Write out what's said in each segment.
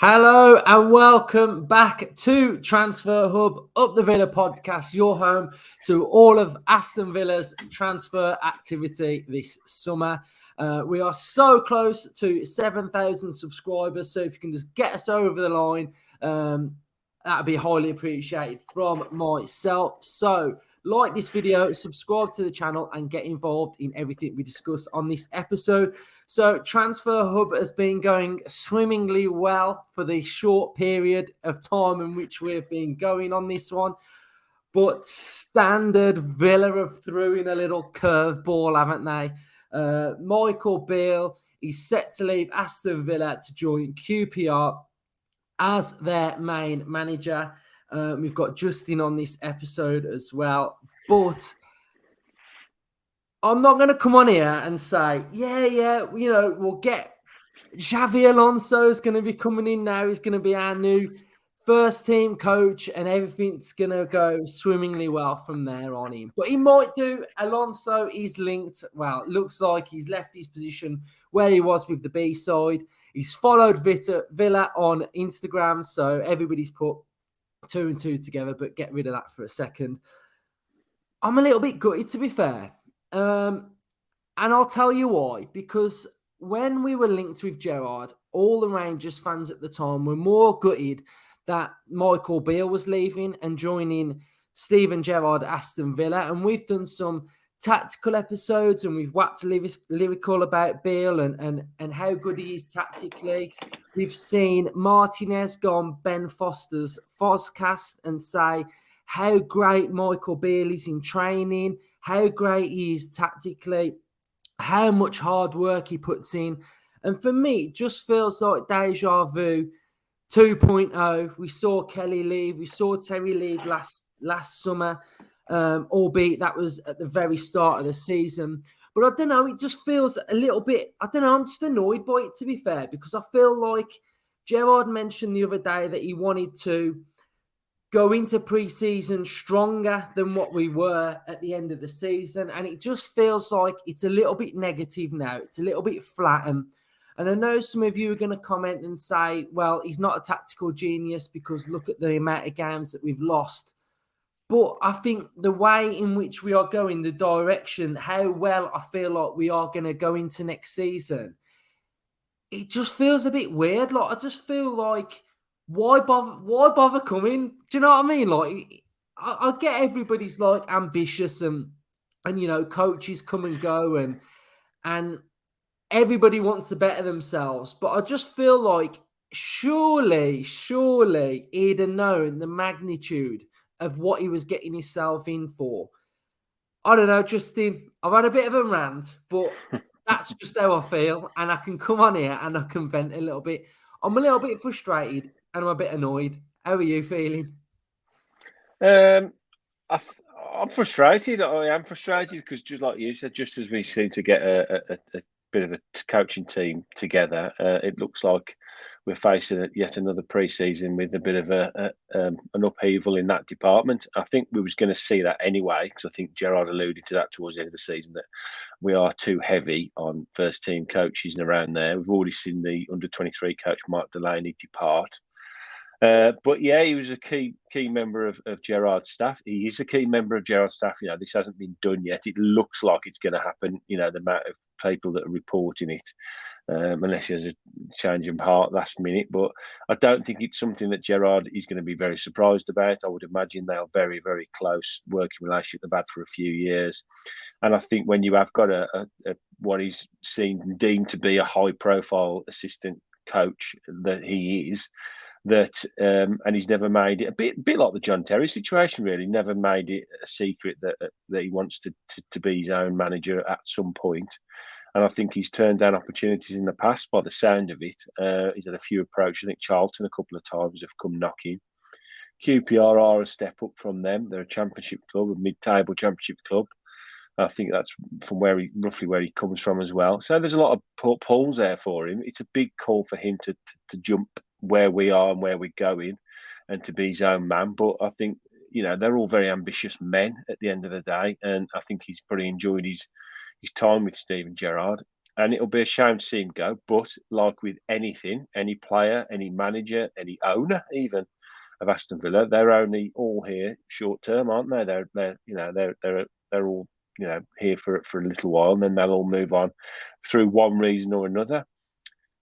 Hello and welcome back to Transfer Hub Up the Villa podcast, your home to all of Aston Villa's transfer activity this summer. We are so close to 7,000 subscribers, so if you can just get us over the line, that would be highly appreciated from myself. So, like this video, subscribe to the channel and get involved in everything we discuss on this episode. So Transfer Hub has been going swimmingly well for the short period of time in which we've been going on this one. But Standard Villa have threw in a little curveball, haven't they? Michael Beale is set to leave Aston Villa to join QPR as their main manager. We've got Justin on this episode as well. But I'm not going to come on here and say, we'll get Xavi Alonso is going to be coming in now. He's going to be our new first team coach and everything's going to go swimmingly well from there on in. But he might do. Alonso is linked. Well, it looks like he's left his position where he was with the B side. He's followed Villa on Instagram. So everybody's put 2 and 2 together, but get rid of that for a second. I'm a little bit gutted, to be fair. And I'll tell you why. Because when we were linked with Gerrard, all the Rangers fans at the time were more gutted that Michael Beale was leaving and joining Steven Gerrard at Aston Villa. And we've done some tactical episodes and we've waxed lyrical about Beale and how good he is tactically. We've seen Martinez go on Ben Foster's Fozcast and say how great Michael Beale is in training, how great he is tactically, how much hard work he puts in. And for me, it just feels like deja vu 2.0. We saw Kelly leave. We saw Terry leave last summer, albeit that was at the very start of the season. But I don't know, it just feels a little bit, I don't know, I'm just annoyed by it, to be fair, because I feel like Gerrard mentioned the other day that he wanted to go into pre-season stronger than what we were at the end of the season. And it just feels like it's a little bit negative now. It's a little bit flat. And I know some of you are going to comment and say, well, he's not a tactical genius because look at the amount of games that we've lost. But I think the way in which we are going, the direction, how well I feel like we are going to go into next season, it just feels a bit weird. Like, I just feel like, why bother coming? Do you know what I mean? Like, I get everybody's like ambitious and coaches come and go and everybody wants to better themselves. But I just feel like surely he'd have known the magnitude of what he was getting himself in for. I don't know, Justin. I've had a bit of a rant, but that's just how I feel. And I can come on here and I can vent a little bit. I'm a little bit frustrated and I'm a bit annoyed. How are you feeling? I'm frustrated. I am frustrated because, just like you said, just as we seem to get a bit of a coaching team together, it looks like we're facing yet another pre-season with a bit of an upheaval in that department. I think we was going to see that anyway, because I think Gerrard alluded to that towards the end of the season, that we are too heavy on first team coaches and around there. We've already seen the under-23 coach Mike Delaney depart. But yeah, he was a key member of Gerrard's staff. He is a key member of Gerrard's staff. This hasn't been done yet. It looks like it's going to happen. The amount of people that are reporting it, unless there's a change in heart last minute. But I don't think it's something that Gerrard is going to be very surprised about. I would imagine they are very, very close working relationship. They've had for a few years. And I think when you have got a what is seen and deemed to be a high-profile assistant coach that he is, and he's never made it a bit like the John Terry situation. Really, never made it a secret that he wants to be his own manager at some point. And I think he's turned down opportunities in the past by the sound of it. He's had a few approaches. I think Charlton a couple of times have come knocking. QPR are a step up from them. They're a championship club, a mid-table championship club. I think that's from roughly where he comes from as well. So there's a lot of pulls there for him. It's a big call for him to jump where we are and where we're going and to be his own man. But I think, they're all very ambitious men at the end of the day. And I think he's probably enjoyed his time with Steven Gerrard. and it'll be a shame to see him go. But like with anything, any player, any manager, any owner, even of Aston Villa, they're only all here short term, aren't they? They're all here for a little while, and then they'll all move on through one reason or another.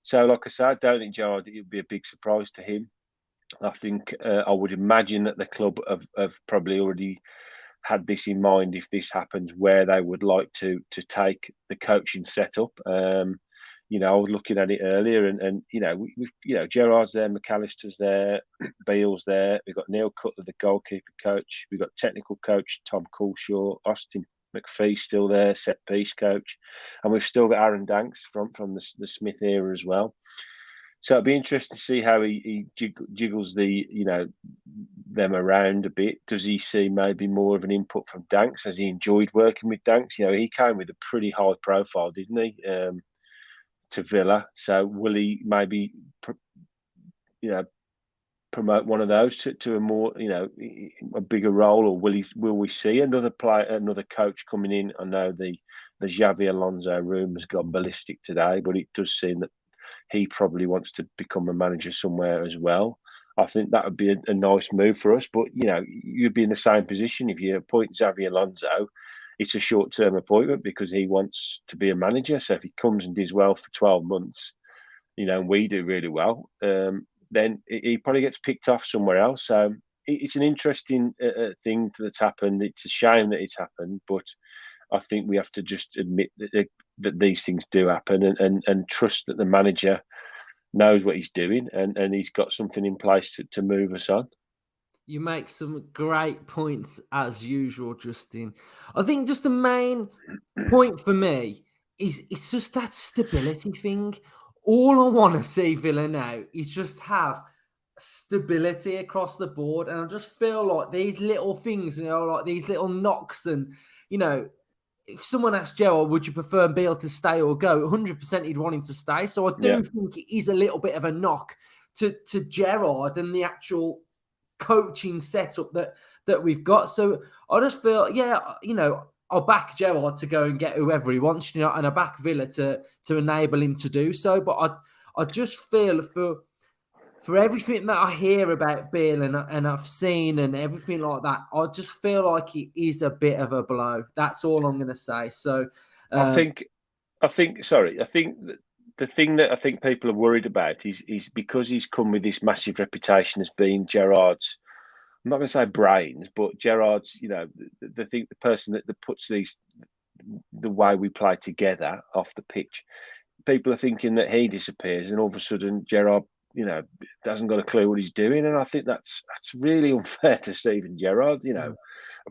So, like I said, I don't think Gerrard, it would be a big surprise to him. I think I would imagine that the club have probably already had this in mind if this happens, where they would like to take the coaching setup. I was looking at it earlier, and we've Gerrard's there, McAllister's there, Beale's there. We've got Neil Cutler, the goalkeeper coach. We've got technical coach Tom Coulshaw, Austin McPhee still there, set piece coach, and we've still got Aaron Danks from the Smith era as well. So it'd be interesting to see how he jiggles them around a bit. Does he see maybe more of an input from Danks? Has he enjoyed working with Danks? He came with a pretty high profile, didn't he, to Villa? So will he maybe, promote one of those to a more, a bigger role, or will we see another coach coming in? I know the Xavi Alonso room has gone ballistic today, but it does seem that he probably wants to become a manager somewhere as well. I think that would be a nice move for us. But, you'd be in the same position if you appoint Xavi Alonso. It's a short-term appointment because he wants to be a manager. So if he comes and does well for 12 months, and we do really well, then he probably gets picked off somewhere else. So it's an interesting thing that's happened. It's a shame that it's happened, but I think we have to just admit that these things do happen, and trust that the manager knows what he's doing, and he's got something in place to move us on. You make some great points as usual, Justin. I think just the main point for me is it's just that stability thing. All I want to see Villa now is just have stability across the board. And I just feel like these little things, like these little knocks, and, if someone asked Gerrard, would you prefer Beale to stay or go? 100% he'd want him to stay. So I do think it is a little bit of a knock to Gerrard and the actual coaching setup that we've got. So I just feel, I'll back Gerrard to go and get whoever he wants, and I back Villa to enable him to do so. But I just feel for everything that I hear about Beale and I've seen and everything like that, I just feel like it is a bit of a blow. That's all I'm going to say. So I think the thing that I think people are worried about is because he's come with this massive reputation as being Gerrard's, I'm not going to say brains, but Gerrard's, the person that puts the way we play together off the pitch. People are thinking that he disappears, and all of a sudden Gerrard, doesn't got a clue what he's doing, and I think that's really unfair to Steven Gerrard. A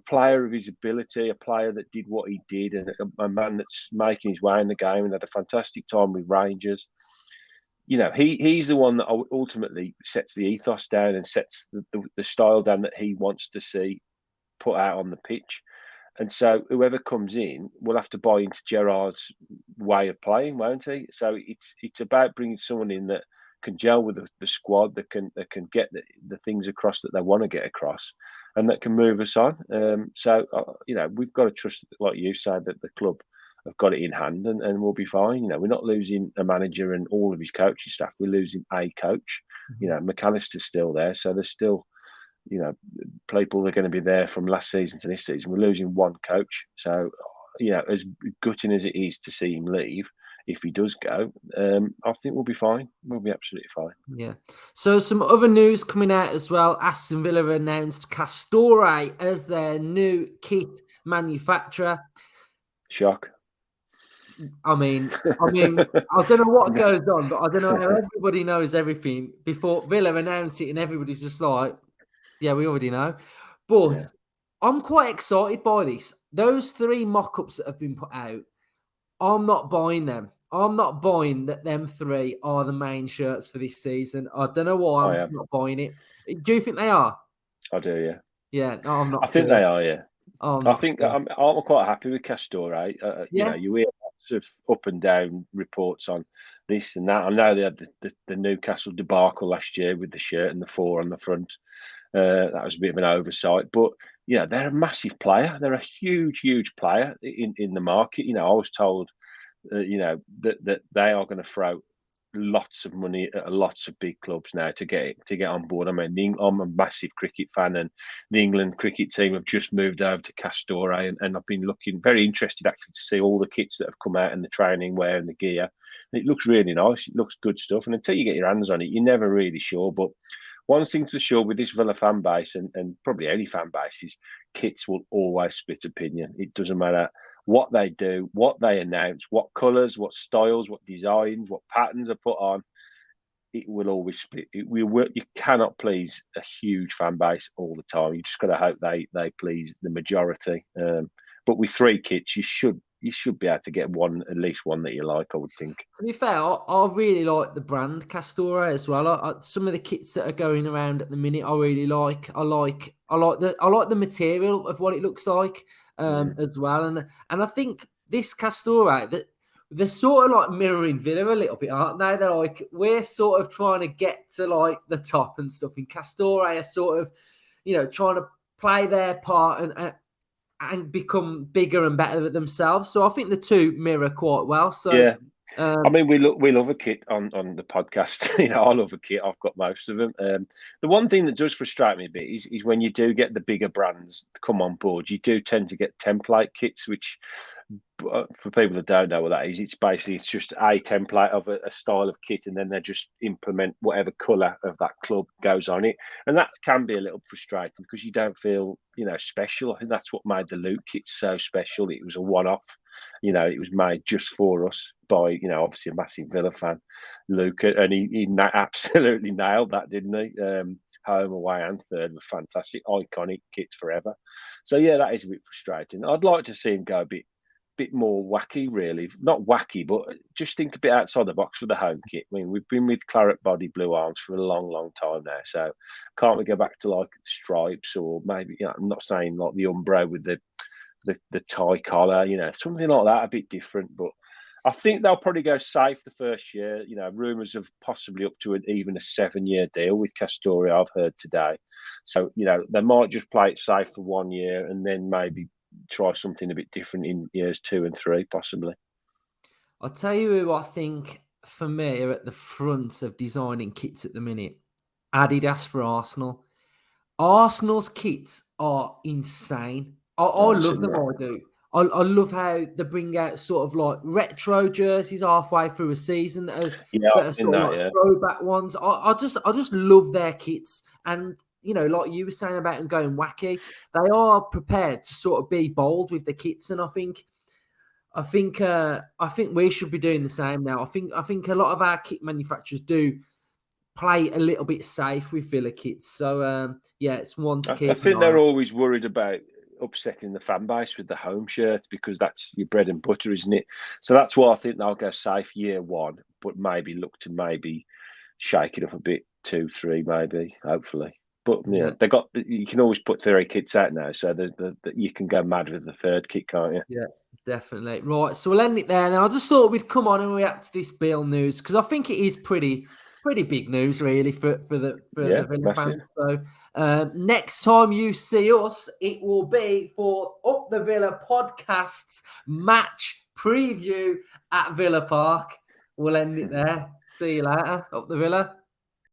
player of his ability, a player that did what he did, and a man that's making his way in the game and had a fantastic time with Rangers. He's the one that ultimately sets the ethos down and sets the style down that he wants to see put out on the pitch. And so whoever comes in will have to buy into Gerrard's way of playing, won't he? So it's about bringing someone in that can gel with the squad, that can get the things across that they want to get across, and that can move us on. We've got to trust, like you said, that the club have got it in hand, and we'll be fine. We're not losing a manager and all of his coaching staff. We're losing a coach. McAllister's still there, so there's still people are going to be there from last season to this season. We're losing one coach, so as gutting as it is to see him leave, if he does go, I think we'll be fine. We'll be absolutely fine. Yeah. So some other news coming out as well. Aston Villa announced Castore as their new kit manufacturer. Shock. I mean, I don't know what goes on, but I don't know how everybody knows everything before Villa announce it, and everybody's just like, yeah, we already know. But I'm quite excited by this. Those 3 mock-ups that have been put out, I'm not buying them. I'm not buying that them 3 are the main shirts for this season. I don't know why I'm just not buying it. Do you think they are? I do, yeah. Yeah, no, I'm not. I think they are, yeah. I think I'm quite happy with Castore. You hear lots of up and down reports on this and that. I know they had the Newcastle debacle last year with the shirt and the 4 on the front. That was a bit of an oversight, but they're a massive player. They're a huge player in the market. I was told that they are going to throw lots of money at lots of big clubs now to get on board. I mean, I'm a massive cricket fan, and the England cricket team have just moved over to Castore, and I've been looking very interested actually to see all the kits that have come out and the training wear and the gear. And it looks really nice. It looks good stuff. And until you get your hands on it, you're never really sure. But one thing for sure with this Villa fan base and probably any fan base is kits will always split opinion. It doesn't matter what they do, what they announce, what colours, what styles, what designs, what patterns are put on. It will always split. You cannot please a huge fan base all the time. You just got to hope they please the majority. But with 3 kits, you should be able to get at least one that you like, I would think. To be fair, I really like the brand Castore as well. Some of the kits that are going around at the minute, I really like. I like the material of what it looks like as well, and I think this Castore that they're sort of like mirroring Villa a little bit, aren't they? They're like, we're sort of trying to get to like the top and stuff, and Castore are sort of, trying to play their part and become bigger and better themselves. So I think the two mirror quite well. So yeah, I mean, we love a kit on the podcast. I love a kit. I've got most of them. The one thing that does frustrate me a bit is when you do get the bigger brands come on board, you do tend to get template kits, which for people that don't know what that is, it's just a template of a style of kit, and then they just implement whatever colour of that club goes on it, and that can be a little frustrating because you don't feel special. I think that's what made the Luke kit so special. It was a one-off. It was made just for us by obviously a massive Villa fan, Luke, and he absolutely nailed that, didn't he? Home, away, and third were fantastic, iconic kits forever. So yeah, that is a bit frustrating. I'd like to see him go a bit more wacky, really. Not wacky, but just think a bit outside the box for the home kit. I mean, we've been with claret body, blue arms for a long, long time now. So can't we go back to like stripes, or maybe I'm not saying like the Umbro with the tie collar, something like that, a bit different. But I think they'll probably go safe the first year. Rumours of possibly up to even a 7-year deal with Castore, I've heard today. So, they might just play it safe for 1 year and then maybe try something a bit different in years 2 and 3, possibly. I'll tell you who I think, for me, are at the front of designing kits at the minute. Adidas for Arsenal. Arsenal's kits are insane. I love them, I do. I love how they bring out sort of like retro jerseys halfway through a season that are sort of like throwback ones. I just love their kits. And, like you were saying about them going wacky, they are prepared to sort of be bold with the kits. And I think we should be doing the same now. I think a lot of our kit manufacturers do play a little bit safe with Villa kits. So it's one to keep. I think they're always worried about upsetting the fan base with the home shirt because that's your bread and butter, isn't it? So that's why I think they'll go safe year 1, but maybe look to shake it up a bit 2, 3, maybe, hopefully. But you can always put 3 kits out now, so you can go mad with the 3rd kit, can't you? Yeah, definitely. Right, so we'll end it there. Now, I just thought we'd come on and react to this Beale news because I think it is pretty big news, really, for the Villa fans. So next time you see us, it will be for Up the Villa podcast's match preview at Villa Park. We'll end it there. See you later, Up the Villa.